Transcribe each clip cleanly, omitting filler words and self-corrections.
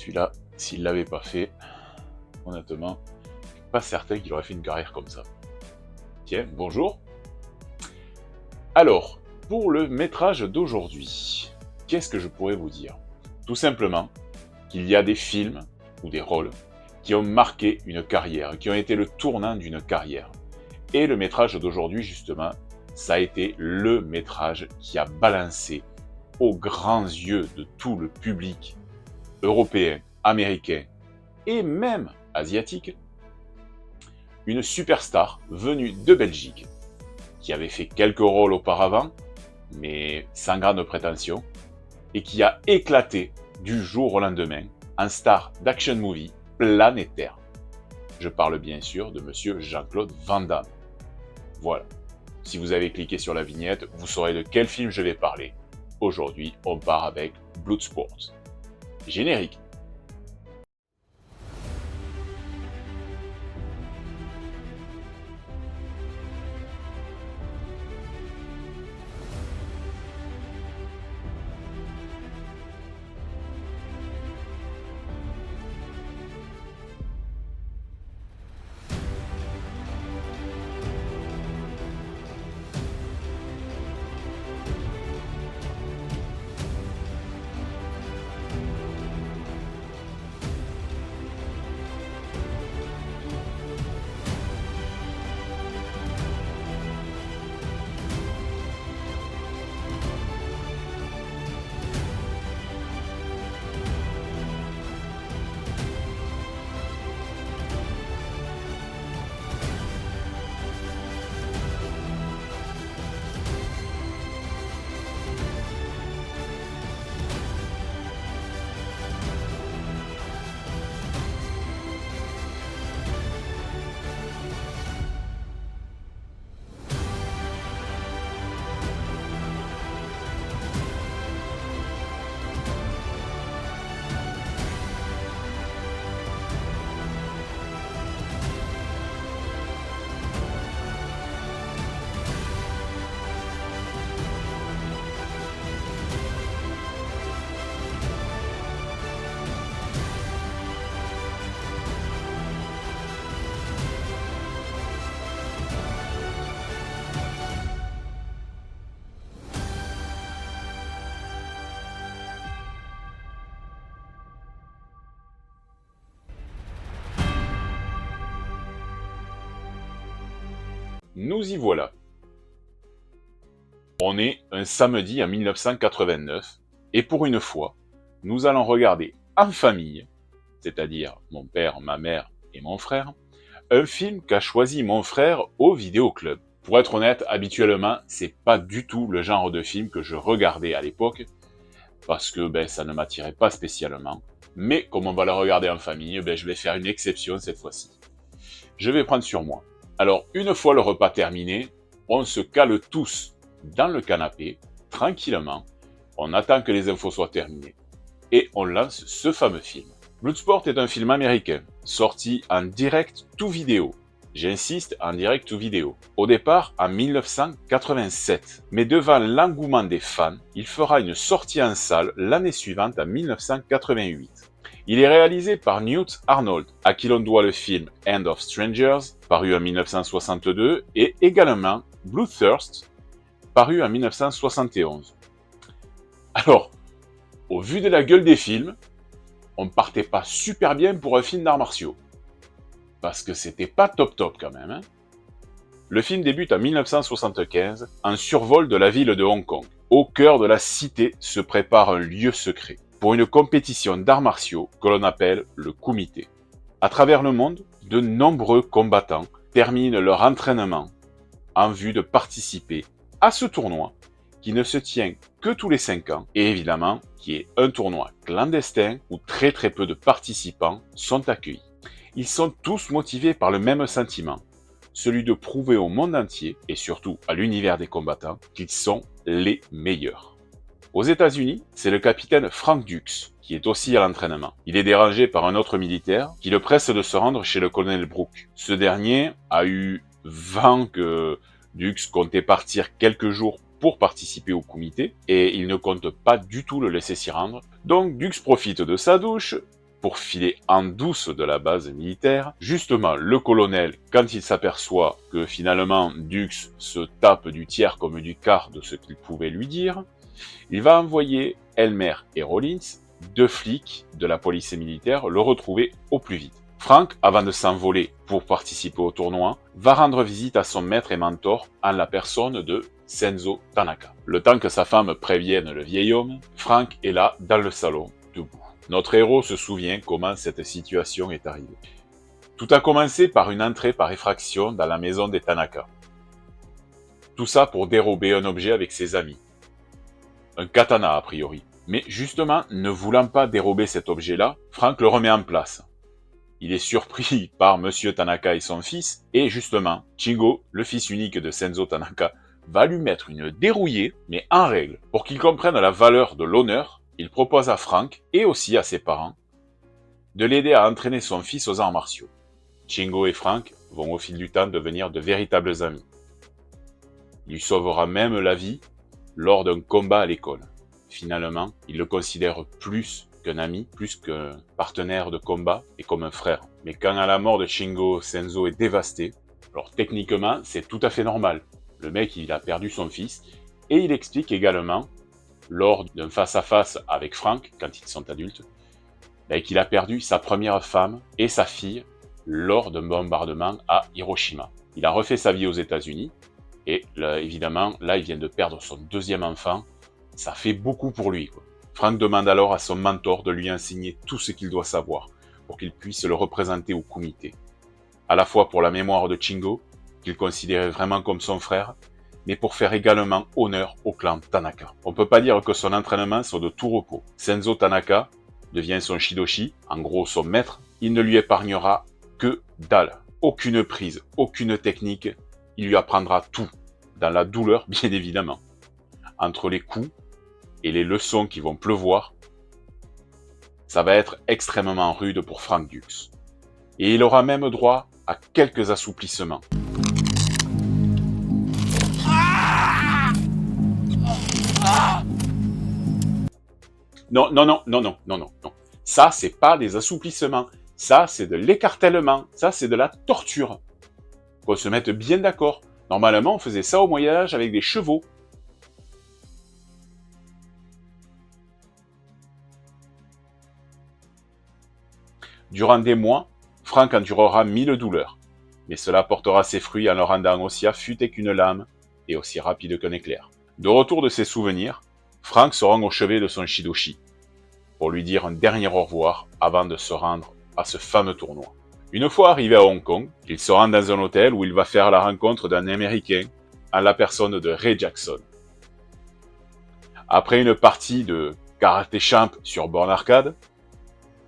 Celui-là, s'il l'avait pas fait, honnêtement, pas certain qu'il aurait fait une carrière comme ça. Tiens, bonjour. Alors, pour le métrage d'aujourd'hui, qu'est-ce que je pourrais vous dire? Tout simplement qu'il y a des films ou des rôles qui ont marqué une carrière, qui ont été le tournant d'une carrière. Et le métrage d'aujourd'hui, justement, ça a été le métrage qui a balancé aux grands yeux de tout le public européen, américain et même asiatique, une superstar venue de Belgique, qui avait fait quelques rôles auparavant, mais sans grande prétention, et qui a éclaté du jour au lendemain en star d'action movie planétaire. Je parle bien sûr de monsieur Jean-Claude Van Damme. Voilà. Si vous avez cliqué sur la vignette, vous saurez de quel film je vais parler. Aujourd'hui, on part avec Bloodsport. Générique. Nous y voilà. On est un samedi en 1989 et pour une fois, nous allons regarder en famille, c'est-à-dire mon père, ma mère et mon frère, un film qu'a choisi mon frère au vidéoclub. Pour être honnête, habituellement, c'est pas du tout le genre de film que je regardais à l'époque, parce que ça ne m'attirait pas spécialement. Mais comme on va le regarder en famille, je vais faire une exception cette fois-ci. Je vais prendre sur moi. Alors, une fois le repas terminé, on se cale tous dans le canapé, tranquillement, on attend que les infos soient terminées, et on lance ce fameux film. Bloodsport est un film américain, sorti en direct to vidéo. J'insiste, en direct to vidéo. Au départ, en 1987. Mais devant l'engouement des fans, il fera une sortie en salle l'année suivante, en 1988. Il est réalisé par Newt Arnold, à qui l'on doit le film End of Strangers, paru en 1962, et également Bloodthirst, paru en 1971. Alors, au vu de la gueule des films, on partait pas super bien pour un film d'arts martiaux. Parce que c'était pas top quand même. Le film débute en 1975, en survol de la ville de Hong Kong. Au cœur de la cité se prépare un lieu secret pour une compétition d'arts martiaux que l'on appelle le Kumite. À travers le monde, de nombreux combattants terminent leur entraînement en vue de participer à ce tournoi qui ne se tient que tous les 5 ans et évidemment qui est un tournoi clandestin où très peu de participants sont accueillis. Ils sont tous motivés par le même sentiment, celui de prouver au monde entier et surtout à l'univers des combattants qu'ils sont les meilleurs. Aux États-Unis, c'est le capitaine Frank Dux qui est aussi à l'entraînement. Il est dérangé par un autre militaire qui le presse de se rendre chez le colonel Brooke. Ce dernier a eu vent que Dux comptait partir quelques jours pour participer au comité et il ne compte pas du tout le laisser s'y rendre. Donc Dux profite de sa douche, pour filer en douce de la base militaire. Justement, le colonel, quand il s'aperçoit que finalement Dux se tape du tiers comme du quart de ce qu'il pouvait lui dire, il va envoyer Elmer et Rollins, 2 flics de la police militaire, le retrouver au plus vite. Frank, avant de s'envoler pour participer au tournoi, va rendre visite à son maître et mentor en la personne de Senzo Tanaka. Le temps que sa femme prévienne le vieil homme, Frank est là dans le salon, debout. Notre héros se souvient comment cette situation est arrivée. Tout a commencé par une entrée par effraction dans la maison des Tanaka. Tout ça pour dérober un objet avec ses amis. Un katana a priori. Mais justement, ne voulant pas dérober cet objet-là, Frank le remet en place. Il est surpris par Monsieur Tanaka et son fils, et justement, Shingo, le fils unique de Senzo Tanaka, va lui mettre une dérouillée, mais en règle. Pour qu'il comprenne la valeur de l'honneur, il propose à Frank, et aussi à ses parents, de l'aider à entraîner son fils aux arts martiaux. Shingo et Frank vont au fil du temps devenir de véritables amis. Il lui sauvera même la vie lors d'un combat à l'école. Finalement, il le considère plus qu'un ami, plus qu'un partenaire de combat et comme un frère. Mais quand à la mort de Shingo, Senzo est dévasté, alors techniquement, c'est tout à fait normal. Le mec, il a perdu son fils, et il explique également, lors d'un face-à-face avec Frank, quand ils sont adultes, qu'il a perdu sa première femme et sa fille lors d'un bombardement à Hiroshima. Il a refait sa vie aux États-Unis, et là, évidemment, là, il vient de perdre son 2e enfant. Ça fait beaucoup pour lui, quoi. Frank demande alors à son mentor de lui enseigner tout ce qu'il doit savoir, pour qu'il puisse le représenter au comité. À la fois pour la mémoire de Shingo, qu'il considérait vraiment comme son frère, mais pour faire également honneur au clan Tanaka. On peut pas dire que son entraînement soit de tout repos. Senzo Tanaka devient son Shidoshi, en gros son maître. Il ne lui épargnera que dalle. Aucune prise, aucune technique. Il lui apprendra tout, dans la douleur bien évidemment. Entre les coups et les leçons qui vont pleuvoir, ça va être extrêmement rude pour Frank Dux. Et il aura même droit à quelques assouplissements. Non, non, non, non, non, non, non, non. Ça, c'est pas des assouplissements. Ça, c'est de l'écartèlement. Ça, c'est de la torture. Qu'on se mette bien d'accord. Normalement, on faisait ça au Moyen-Âge avec des chevaux. Durant des mois, Frank endurera 1000 douleurs. Mais cela portera ses fruits en le rendant aussi affûté qu'une lame et aussi rapide qu'un éclair. De retour de ses souvenirs, Frank se rend au chevet de son Shidoshi pour lui dire un dernier au revoir avant de se rendre à ce fameux tournoi. Une fois arrivé à Hong Kong, il se rend dans un hôtel où il va faire la rencontre d'un Américain en la personne de Ray Jackson. Après une partie de Karate Champ sur borne arcade,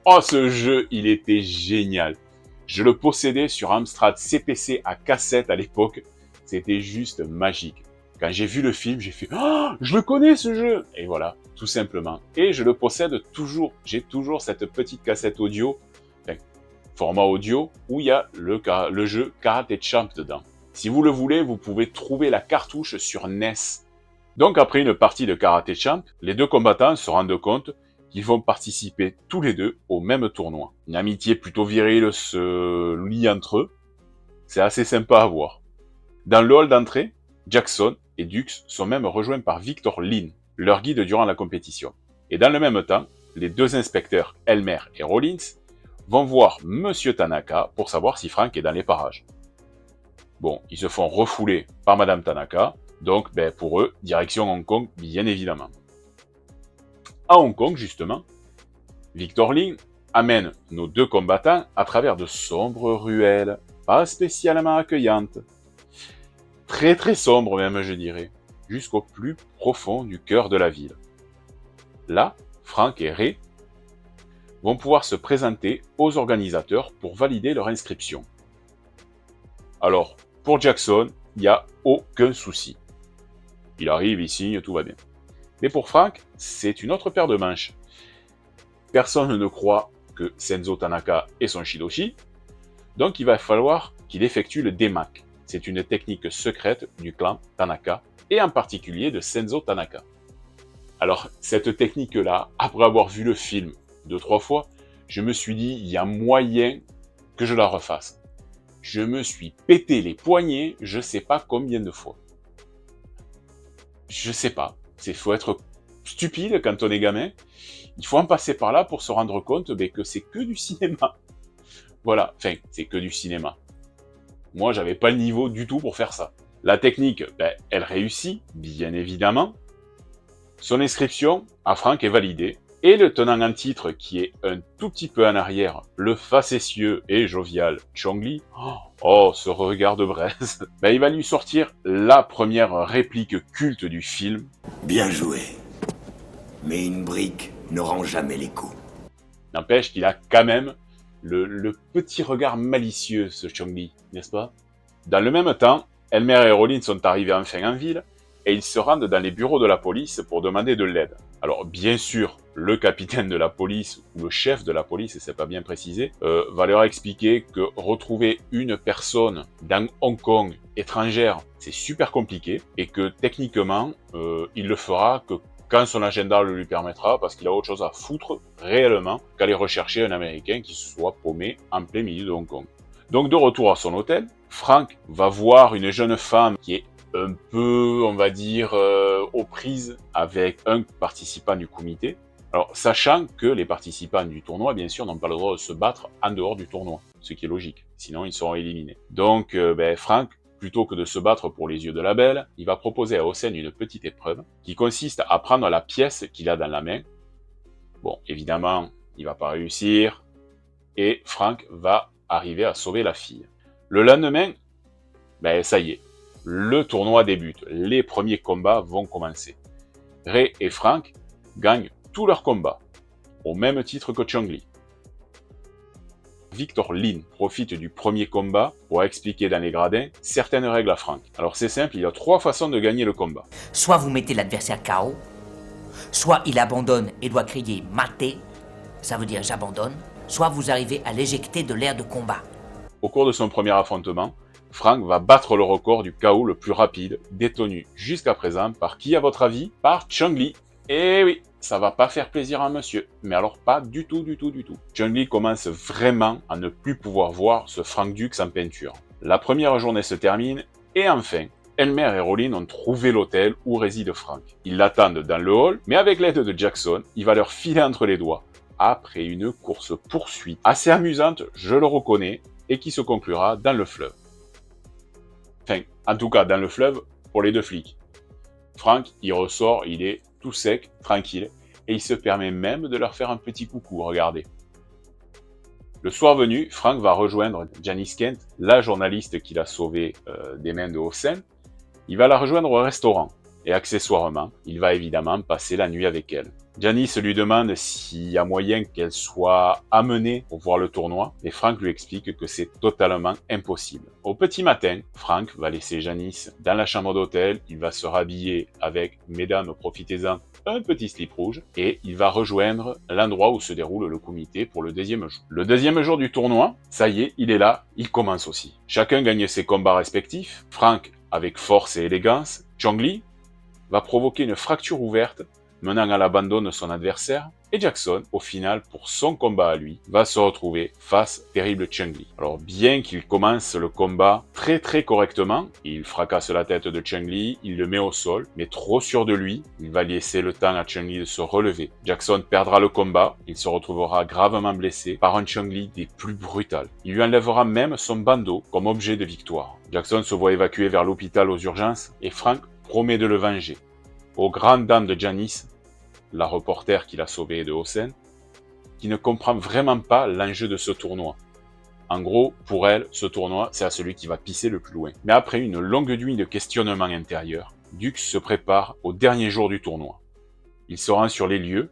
oh ce jeu, il était génial. Je le possédais sur Amstrad CPC à cassette à l'époque, c'était juste magique. Quand j'ai vu le film, j'ai fait « Oh, je le connais ce jeu !» Et voilà, tout simplement. Et je le possède toujours. J'ai toujours cette petite cassette audio, format audio, où il y a le jeu Karate Champ dedans. Si vous le voulez, vous pouvez trouver la cartouche sur NES. Donc après une partie de Karate Champ, les 2 combattants se rendent compte qu'ils vont participer tous les 2 au même tournoi. Une amitié plutôt virile se lie entre eux. C'est assez sympa à voir. Dans le hall d'entrée, Jackson et Dux sont même rejoints par Victor Lin, leur guide durant la compétition. Et dans le même temps, les 2 inspecteurs, Elmer et Rollins, vont voir Monsieur Tanaka pour savoir si Frank est dans les parages. Bon, ils se font refouler par Madame Tanaka, donc pour eux, direction Hong Kong, bien évidemment. À Hong Kong, justement, Victor Lin amène nos 2 combattants à travers de sombres ruelles, pas spécialement accueillantes. Très très sombre même, je dirais, jusqu'au plus profond du cœur de la ville. Là, Frank et Ray vont pouvoir se présenter aux organisateurs pour valider leur inscription. Alors, pour Jackson, il n'y a aucun souci. Il arrive, il signe, tout va bien. Mais pour Frank, c'est une autre paire de manches. Personne ne croit que Senzo Tanaka est son Shidoshi, donc il va falloir qu'il effectue le DMAC. C'est une technique secrète du clan Tanaka, et en particulier de Senzo Tanaka. Alors, cette technique-là, après avoir vu le film 2-3 fois, je me suis dit, il y a moyen que je la refasse. Je me suis pété les poignets, je sais pas combien de fois. Je sais pas. Faut être stupide quand on est gamin. Il faut en passer par là pour se rendre compte que c'est que du cinéma. Voilà, enfin, c'est que du cinéma. Moi, j'avais pas le niveau du tout pour faire ça. La technique, elle réussit, bien évidemment. Son inscription à Frank est validée. Et le tenant en titre, qui est un tout petit peu en arrière, le facétieux et jovial Chong Li, oh, ce regard de braise, il va lui sortir la première réplique culte du film. Bien joué. Mais une brique ne rend jamais les coups. N'empêche qu'il a quand même le petit regard malicieux, ce Chong Li, n'est-ce pas? Dans le même temps, Elmer et Rollins sont arrivés enfin en ville, et ils se rendent dans les bureaux de la police pour demander de l'aide. Alors, bien sûr, le capitaine de la police, ou le chef de la police, c'est pas bien précisé, va leur expliquer que retrouver une personne dans Hong Kong étrangère, c'est super compliqué, et que techniquement, il le fera que quand son agenda le lui permettra, parce qu'il a autre chose à foutre, réellement, qu'aller rechercher un Américain qui se soit paumé en plein milieu de Hong Kong. Donc, de retour à son hôtel, Frank va voir une jeune femme qui est un peu, on va dire, aux prises avec un participant du comité. Alors, sachant que les participants du tournoi, bien sûr, n'ont pas le droit de se battre en dehors du tournoi, ce qui est logique, sinon ils seront éliminés. Donc, Frank, plutôt que de se battre pour les yeux de la belle, il va proposer à Hossein une petite épreuve qui consiste à prendre la pièce qu'il a dans la main. Bon, évidemment, il va pas réussir, et Frank va arriver à sauver la fille. Le lendemain, ça y est, le tournoi débute, les premiers combats vont commencer. Ray et Frank gagnent tous leurs combats, au même titre que Chong Li. Victor Lin profite du premier combat pour expliquer dans les gradins certaines règles à Frank. Alors c'est simple, il y a 3 façons de gagner le combat. Soit vous mettez l'adversaire KO, soit il abandonne et doit crier « maté », ça veut dire « j'abandonne », soit vous arrivez à l'éjecter de l'aire de combat. Au cours de son premier affrontement, Frank va battre le record du KO le plus rapide, détenu jusqu'à présent par qui à votre avis? Par Chong Li. Eh oui, ça va pas faire plaisir à monsieur, mais alors pas du tout. Chong Li commence vraiment à ne plus pouvoir voir ce Frank Dux en peinture. La première journée se termine, et enfin, Elmer et Rollin ont trouvé l'hôtel où réside Frank. Ils l'attendent dans le hall, mais avec l'aide de Jackson, il va leur filer entre les doigts, après une course-poursuite assez amusante, je le reconnais, et qui se conclura dans le fleuve. Enfin, en tout cas, dans le fleuve, pour les 2 flics. Frank, il ressort, il est tout sec, tranquille, et il se permet même de leur faire un petit coucou, regardez. Le soir venu, Frank va rejoindre Janice Kent, la journaliste qu'il a sauvée des mains de Hossein. Il va la rejoindre au restaurant, et accessoirement, il va évidemment passer la nuit avec elle. Janice lui demande s'il y a moyen qu'elle soit amenée pour voir le tournoi, et Frank lui explique que c'est totalement impossible. Au petit matin, Frank va laisser Janice dans la chambre d'hôtel, il va se rhabiller avec « Mesdames, profitez-en », un petit slip rouge, et il va rejoindre l'endroit où se déroule le comité pour le 2e jour. Le 2e jour du tournoi, ça y est, il est là, il commence aussi. Chacun gagne ses combats respectifs, Frank avec force et élégance, Chong Li va provoquer une fracture ouverte menant à l'abandon de son adversaire, et Jackson, au final, pour son combat à lui, va se retrouver face au terrible Chong Li. Alors bien qu'il commence le combat très correctement, il fracasse la tête de Chong Li, il le met au sol, mais trop sûr de lui, il va laisser le temps à Chong Li de se relever. Jackson perdra le combat, il se retrouvera gravement blessé par un Chong Li des plus brutales. Il lui enlèvera même son bandeau comme objet de victoire. Jackson se voit évacué vers l'hôpital aux urgences, et Frank promet de le venger. Aux grandes dames de Janice, la reporter qui l'a sauvé de Hossein, qui ne comprend vraiment pas l'enjeu de ce tournoi. En gros, pour elle, ce tournoi, c'est à celui qui va pisser le plus loin. Mais après une longue nuit de questionnement intérieur, Dux se prépare au dernier jour du tournoi. Il se rend sur les lieux,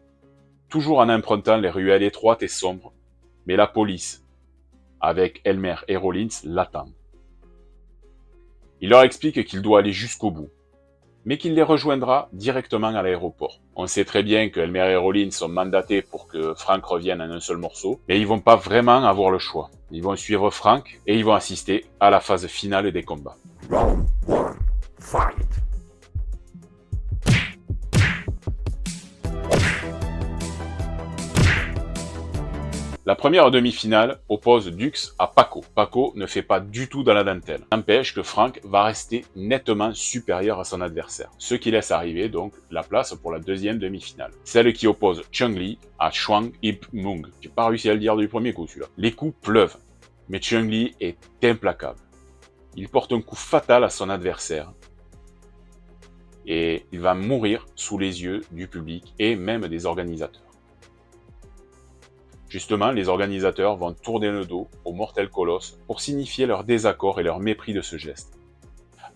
toujours en empruntant les ruelles étroites et sombres, mais la police, avec Elmer et Rollins, l'attendent. Il leur explique qu'il doit aller jusqu'au bout, mais qu'il les rejoindra directement à l'aéroport. On sait très bien que Elmer et Rollins sont mandatés pour que Frank revienne en un seul morceau, mais ils vont pas vraiment avoir le choix. Ils vont suivre Frank et ils vont assister à la phase finale des combats. Round 1, fight! La première demi-finale oppose Dux à Paco. Paco ne fait pas du tout dans la dentelle. N'empêche que Frank va rester nettement supérieur à son adversaire. Ce qui laisse arriver donc la place pour la deuxième demi-finale. Celle qui oppose Chun-Li à Chuang Ip Mung. J'ai pas réussi à le dire du premier coup celui-là. Les coups pleuvent, mais Chun-Li est implacable. Il porte un coup fatal à son adversaire. Et il va mourir sous les yeux du public et même des organisateurs. Justement, les organisateurs vont tourner le dos au Mortel Colosse pour signifier leur désaccord et leur mépris de ce geste.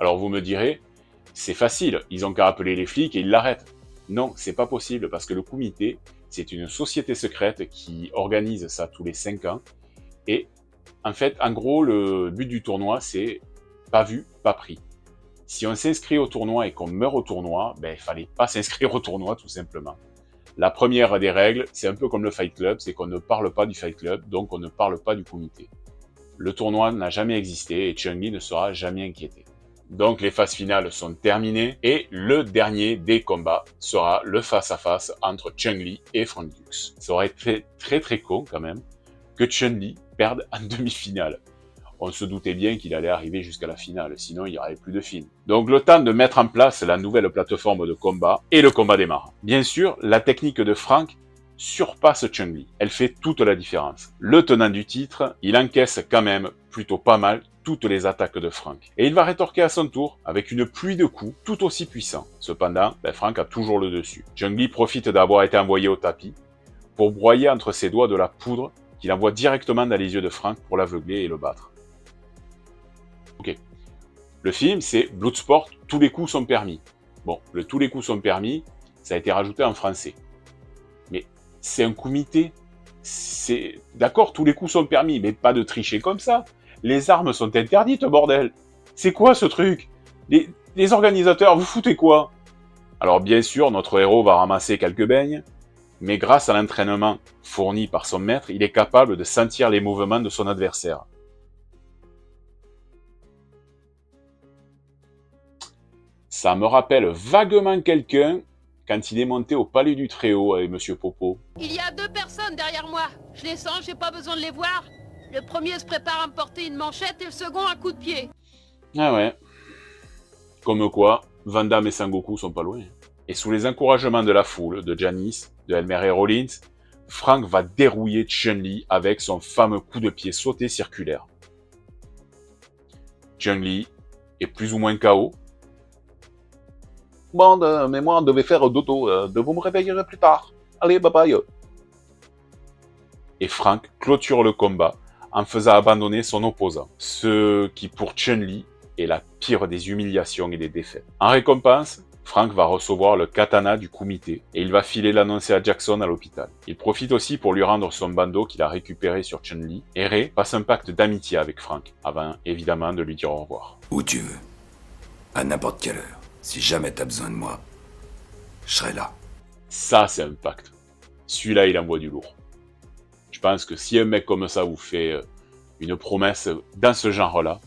Alors vous me direz, c'est facile, ils ont qu'à appeler les flics et ils l'arrêtent. Non, c'est pas possible parce que le comité, c'est une société secrète qui organise ça tous les 5 ans. Et en fait, en gros, le but du tournoi, c'est pas vu, pas pris. Si on s'inscrit au tournoi et qu'on meurt au tournoi, ben, il fallait pas s'inscrire au tournoi tout simplement. La première des règles, c'est un peu comme le Fight Club, c'est qu'on ne parle pas du Fight Club, donc on ne parle pas du comité. Le tournoi n'a jamais existé et Chun-Li ne sera jamais inquiété. Donc les phases finales sont terminées et le dernier des combats sera le face-à-face entre Chun-Li et Frank Dux. Ça aurait été très con quand même que Chun-Li perde en demi-finale. On se doutait bien qu'il allait arriver jusqu'à la finale, sinon il n'y aurait plus de film. Donc le temps de mettre en place la nouvelle plateforme de combat, et le combat démarre. Bien sûr, la technique de Frank surpasse Chun-Li. Elle fait toute la différence. Le tenant du titre, il encaisse quand même plutôt pas mal toutes les attaques de Frank. Et il va rétorquer à son tour avec une pluie de coups tout aussi puissants. Cependant, Frank a toujours le dessus. Chun-Li profite d'avoir été envoyé au tapis pour broyer entre ses doigts de la poudre qu'il envoie directement dans les yeux de Frank pour l'aveugler et le battre. Ok. Le film, c'est Bloodsport, tous les coups sont permis. Bon, le tous les coups sont permis, ça a été rajouté en français. Mais c'est un comité. C'est d'accord, tous les coups sont permis, mais pas de tricher comme ça. Les armes sont interdites, bordel. C'est quoi ce truc? Les organisateurs, vous foutez quoi? Alors bien sûr, notre héros va ramasser quelques beignes, mais grâce à l'entraînement fourni par son maître, il est capable de sentir les mouvements de son adversaire. Ça me rappelle vaguement quelqu'un quand il est monté au Palais du Très-Haut avec Monsieur Popo. Il y a 2 personnes derrière moi. Je les sens, j'ai pas besoin de les voir. Le premier se prépare à me porter une manchette et le second un coup de pied. Ah ouais. Comme quoi, Van Damme et Sangoku sont pas loin. Et sous les encouragements de la foule, de Janice, de Elmer et Rollins, Frank va dérouiller Chun-Li avec son fameux coup de pied sauté circulaire. Chun-Li est plus ou moins KO. Bon, mais moi, on devait faire dodo. Vous me réveillerez plus tard. Allez, bye bye. Et Frank clôture le combat en faisant abandonner son opposant. Ce qui, pour Chun-Li, est la pire des humiliations et des défaites. En récompense, Frank va recevoir le katana du comité et il va filer l'annoncer à Jackson à l'hôpital. Il profite aussi pour lui rendre son bandeau qu'il a récupéré sur Chun-Li. Et Ray passe un pacte d'amitié avec Frank, avant évidemment de lui dire au revoir. Où tu veux. À n'importe quelle heure. Si jamais t'as besoin de moi, je serai là. Ça, c'est un pacte. Celui-là, il envoie du lourd. Je pense que si un mec comme ça vous fait une promesse dans ce genre-là,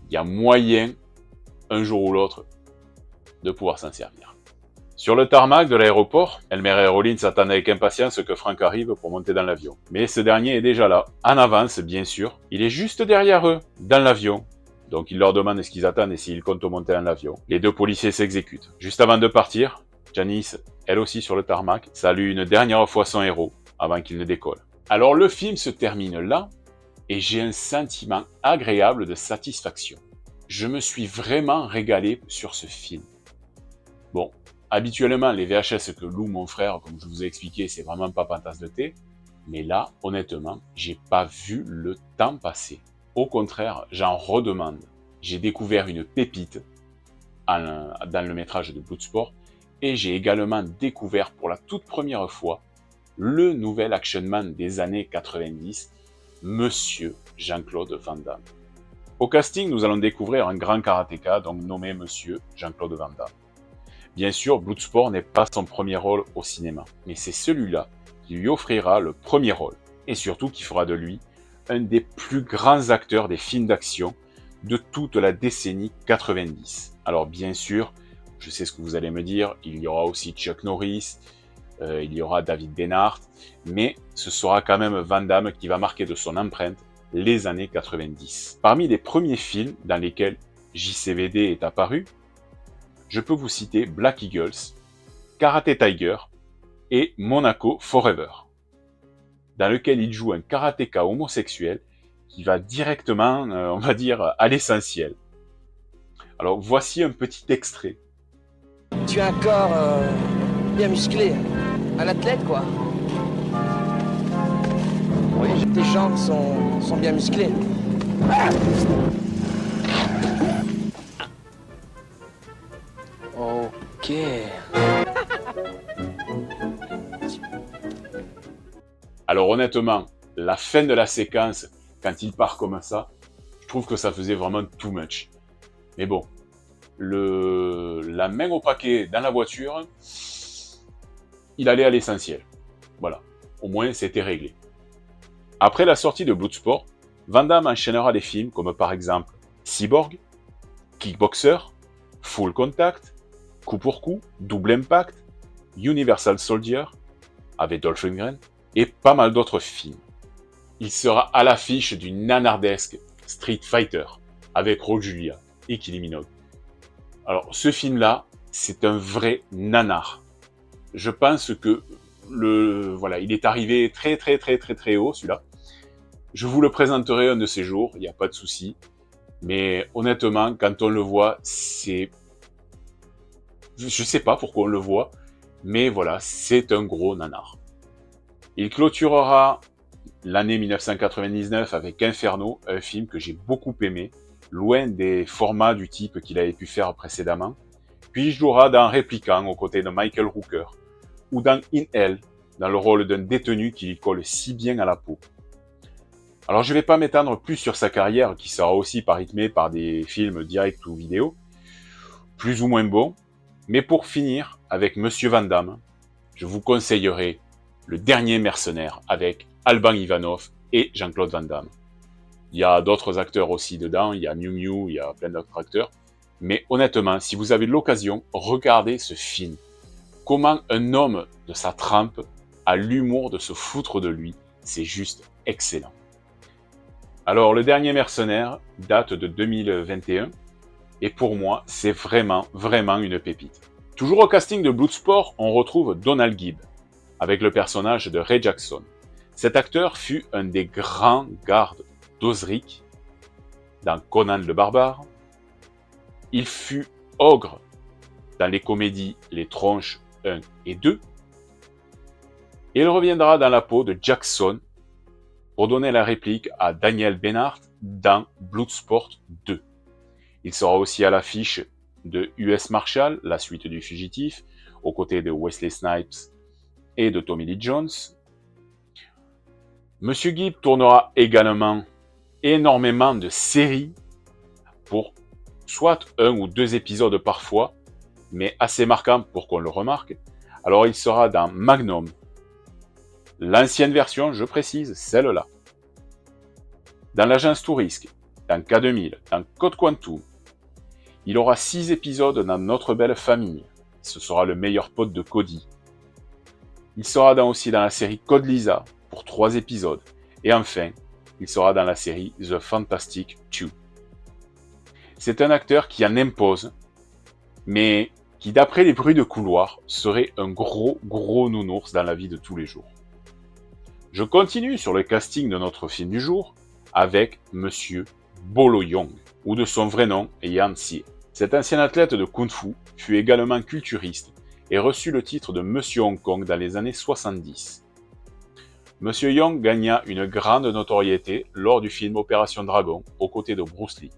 il y a moyen, un jour ou l'autre, de pouvoir s'en servir. Sur le tarmac de l'aéroport, Elmer et Rollins attendent avec impatience que Frank arrive pour monter dans l'avion. Mais ce dernier est déjà là, en avance bien sûr. Il est juste derrière eux, dans l'avion. Donc il leur demande ce qu'ils attendent et s'ils comptent monter dans l'avion. Les 2 policiers s'exécutent. Juste avant de partir, Janice, elle aussi sur le tarmac, salue une dernière fois son héros avant qu'il ne décolle. Alors le film se termine là et j'ai un sentiment agréable de satisfaction. Je me suis vraiment régalé sur ce film. Bon, habituellement les VHS que loue mon frère, comme je vous ai expliqué, c'est vraiment pas pantasse de thé. Mais là, honnêtement, j'ai pas vu le temps passer. Au contraire, j'en redemande. J'ai découvert une pépite dans le métrage de Bloodsport et j'ai également découvert pour la toute première fois le nouvel action man des années 90, Monsieur Jean-Claude Van Damme. Au casting, nous allons découvrir un grand karatéka, donc nommé Monsieur Jean-Claude Van Damme. Bien sûr, Bloodsport n'est pas son premier rôle au cinéma, mais c'est celui-là qui lui offrira le premier rôle, et surtout qui fera de lui un des plus grands acteurs des films d'action de toute la décennie 90. Alors bien sûr, je sais ce que vous allez me dire, il y aura aussi Chuck Norris, il y aura David Bennart, mais ce sera quand même Van Damme qui va marquer de son empreinte les années 90. Parmi les premiers films dans lesquels JCVD est apparu, je peux vous citer Black Eagles, Karate Tiger et Monaco Forever, dans lequel il joue un karatéka homosexuel qui va directement, on va dire, à l'essentiel. Alors voici un petit extrait. Tu as un corps bien musclé, un athlète quoi. Oui, tes jambes sont bien musclées. Ah ok. Alors honnêtement, la fin de la séquence, quand il part comme ça, je trouve que ça faisait vraiment too much. Mais bon, la main au paquet dans la voiture, il allait à l'essentiel. Voilà, au moins c'était réglé. Après la sortie de Bloodsport, Van Damme enchaînera des films comme par exemple Cyborg, Kickboxer, Full Contact, Coup pour coup, Double Impact, Universal Soldier, avec Dolph Lundgren, et pas mal d'autres films. Il sera à l'affiche du nanardesque Street Fighter, avec Raul Julia et Kylie Minogue. Alors, ce film-là, c'est un vrai nanar. Je pense que voilà, il est arrivé très haut, celui-là. Je vous le présenterai un de ces jours, il n'y a pas de souci. Mais honnêtement, quand on le voit, c'est... Je sais pas pourquoi on le voit, mais voilà, c'est un gros nanar. Il clôturera l'année 1999 avec Inferno, un film que j'ai beaucoup aimé, loin des formats du type qu'il avait pu faire précédemment. Puis il jouera dans Répliquant aux côtés de Michael Rooker, ou dans In Hell, dans le rôle d'un détenu qui lui colle si bien à la peau. Alors je ne vais pas m'étendre plus sur sa carrière, qui sera aussi rythmée par des films direct ou vidéo, plus ou moins bons, mais pour finir avec Monsieur Van Damme, je vous conseillerai Le Dernier Mercenaire avec Alban Ivanov et Jean-Claude Van Damme. Il y a d'autres acteurs aussi dedans, il y a Miu Miu, il y a plein d'autres acteurs, mais honnêtement, si vous avez l'occasion, regardez ce film. Comment un homme de sa trempe a l'humour de se foutre de lui, c'est juste excellent. Alors, Le Dernier Mercenaire date de 2021, et pour moi, c'est vraiment une pépite. Toujours au casting de Bloodsport, on retrouve Donald Gibb, avec le personnage de Ray Jackson. Cet acteur fut un des grands gardes d'Osric dans Conan le Barbare. Il fut ogre dans les comédies Les Tronches 1 et 2. Et il reviendra dans la peau de Jackson pour donner la réplique à Daniel Bennart dans Bloodsport 2. Il sera aussi à l'affiche de US Marshal, la suite du fugitif, aux côtés de Wesley Snipes et de Tommy Lee Jones. Monsieur Gibb tournera également énormément de séries pour soit un ou deux épisodes parfois, mais assez marquants pour qu'on le remarque. Alors il sera dans Magnum, l'ancienne version, je précise, celle-là, dans l'Agence Tourisque, dans K2000, dans Code Quantum. Il aura 6 épisodes dans Notre Belle Famille. Ce sera le meilleur pote de Cody. Il sera aussi dans la série Code Lisa pour 3 épisodes. Et enfin, il sera dans la série The Fantastic Two. C'est un acteur qui en impose, mais qui, d'après les bruits de couloir, serait un gros nounours dans la vie de tous les jours. Je continue sur le casting de notre film du jour avec Monsieur Bolo Yeung, ou de son vrai nom, Yan Xie. Cet ancien athlète de Kung Fu fut également culturiste et reçut le titre de Monsieur Hong Kong dans les années 70. Monsieur Yeung gagna une grande notoriété lors du film Opération Dragon aux côtés de Bruce Lee.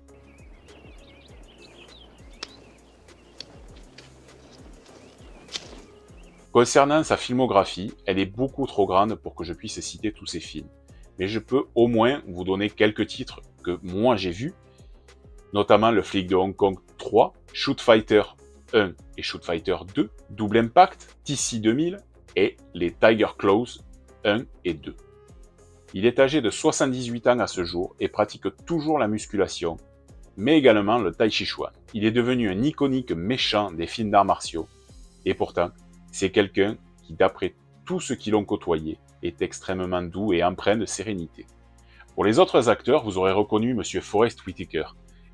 Concernant sa filmographie, elle est beaucoup trop grande pour que je puisse citer tous ses films, mais je peux au moins vous donner quelques titres que moi j'ai vus, notamment Le Flic de Hong Kong 3, Shoot Fighter 1 et Shoot Fighter 2, Double Impact, TC 2000 et les Tiger Claws 1 et 2. Il est âgé de 78 ans à ce jour et pratique toujours la musculation, mais également le Tai Chi Chuan. Il est devenu un iconique méchant des films d'arts martiaux, et pourtant, c'est quelqu'un qui, d'après tous ceux qui l'ont côtoyé, est extrêmement doux et empreint de sérénité. Pour les autres acteurs, vous aurez reconnu Monsieur Forest Whitaker,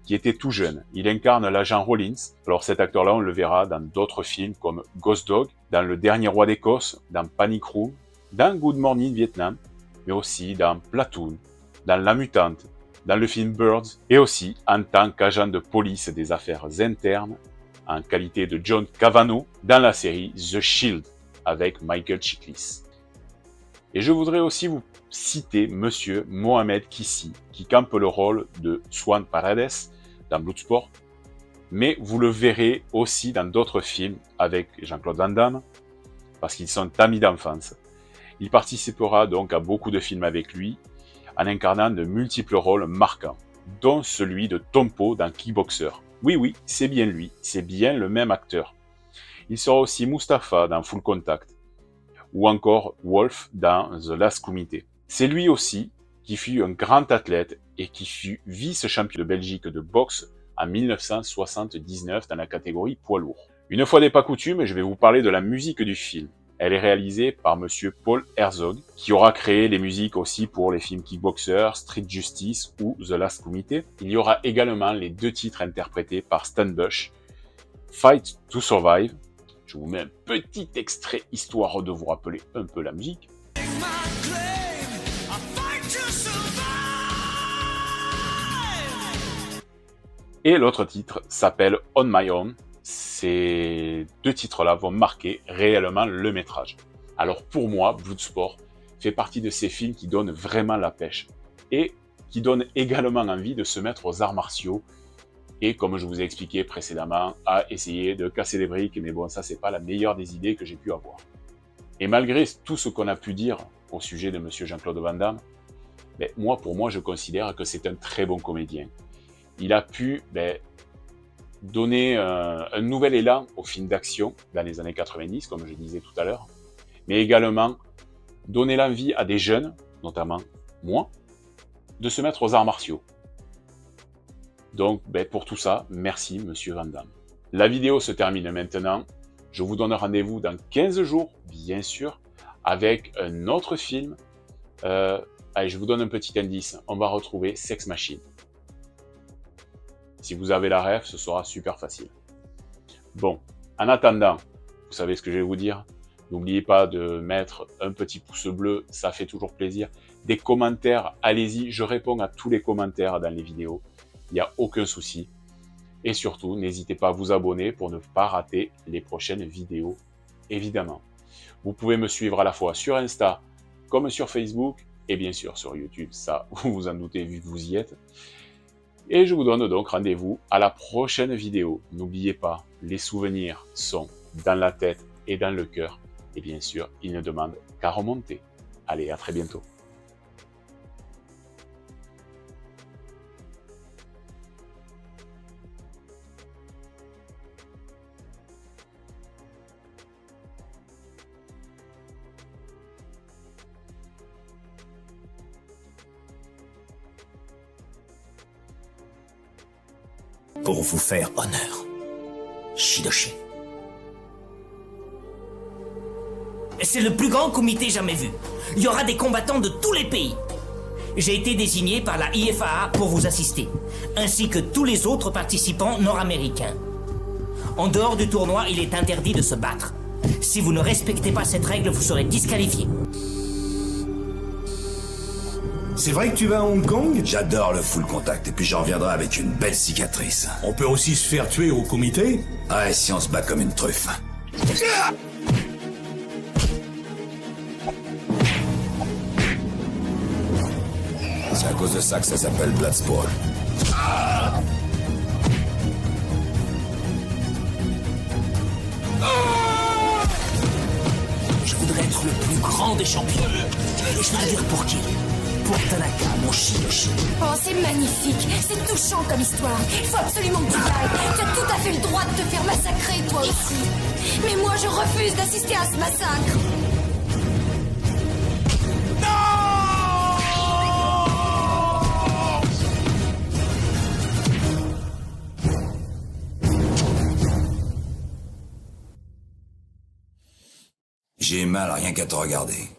qui était tout jeune. Il incarne l'agent Rollins. Alors cet acteur-là, on le verra dans d'autres films comme Ghost Dog, dans Le Dernier Roi d'Écosse, dans Panic Room, dans Good Morning Vietnam, mais aussi dans Platoon, dans La Mutante, dans le film Birds, et aussi en tant qu'agent de police des affaires internes, en qualité de John Cavanaugh, dans la série The Shield, avec Michael Chiklis. Et je voudrais aussi vous citer Monsieur Mohamed Kissi, qui campe le rôle de Swan Paredes dans Bloodsport, mais vous le verrez aussi dans d'autres films avec Jean-Claude Van Damme, parce qu'ils sont amis d'enfance. Il participera donc à beaucoup de films avec lui, en incarnant de multiples rôles marquants, dont celui de Tompo dans Kickboxer. Oui, c'est bien lui, c'est bien le même acteur. Il sera aussi Mustapha dans Full Contact, ou encore Wolf dans The Last Comité. C'est lui aussi qui fut un grand athlète et qui fut vice-champion de Belgique de boxe en 1979 dans la catégorie poids lourd. Une fois n'est pas coutume, je vais vous parler de la musique du film. Elle est réalisée par Monsieur Paul Herzog, qui aura créé les musiques aussi pour les films Kickboxer, Street Justice ou The Last Comité. Il y aura également les 2 titres interprétés par Stan Bush, Fight to Survive. Je vous mets un petit extrait histoire de vous rappeler un peu la musique. Et l'autre titre s'appelle On My Own. Ces 2 titres-là vont marquer réellement le métrage. Alors pour moi, Bloodsport fait partie de ces films qui donnent vraiment la pêche et qui donnent également envie de se mettre aux arts martiaux et, comme je vous ai expliqué précédemment, à essayer de casser des briques. Mais bon, ça c'est pas la meilleure des idées que j'ai pu avoir. Et malgré tout ce qu'on a pu dire au sujet de Monsieur Jean-Claude Van Damme, pour moi, je considère que c'est un très bon comédien. Il a pu donner un nouvel élan au film d'action dans les années 90, comme je disais tout à l'heure, mais également donner l'envie à des jeunes, notamment moi, de se mettre aux arts martiaux. Donc, pour tout ça, merci Monsieur Van Damme. La vidéo se termine maintenant. Je vous donne rendez-vous dans 15 jours, bien sûr, avec un autre film. Allez, je vous donne un petit indice. On va retrouver Sex Machine. Si vous avez la ref, ce sera super facile. Bon, en attendant, vous savez ce que je vais vous dire. N'oubliez pas de mettre un petit pouce bleu, ça fait toujours plaisir. Des commentaires, allez-y, je réponds à tous les commentaires dans les vidéos. Il n'y a aucun souci. Et surtout, n'hésitez pas à vous abonner pour ne pas rater les prochaines vidéos, évidemment. Vous pouvez me suivre à la fois sur Insta comme sur Facebook et bien sûr sur YouTube, ça vous vous en doutez vu que vous y êtes. Et je vous donne donc rendez-vous à la prochaine vidéo. N'oubliez pas, les souvenirs sont dans la tête et dans le cœur. Et bien sûr, ils ne demandent qu'à remonter. Allez, à très bientôt. Pour vous faire honneur, Shidoshi. C'est le plus grand comité jamais vu. Il y aura des combattants de tous les pays. J'ai été désigné par la IFAA pour vous assister, ainsi que tous les autres participants nord-américains. En dehors du tournoi, il est interdit de se battre. Si vous ne respectez pas cette règle, vous serez disqualifié. C'est vrai que tu vas à Hong Kong? J'adore le full contact et puis j'en reviendrai avec une belle cicatrice. On peut aussi se faire tuer au comité? Ouais, si on se bat comme une truffe. C'est à cause de ça que ça s'appelle Bloodsport. Je voudrais être le plus grand des champions. Et je voudrais dire pour qui? Pour Tanaka, mon Shidoshi. Oh, c'est magnifique, c'est touchant comme histoire. Il faut absolument que tu ailles. Tu as tout à fait le droit de te faire massacrer, toi aussi. Mais moi, je refuse d'assister à ce massacre. J'ai mal rien qu'à te regarder.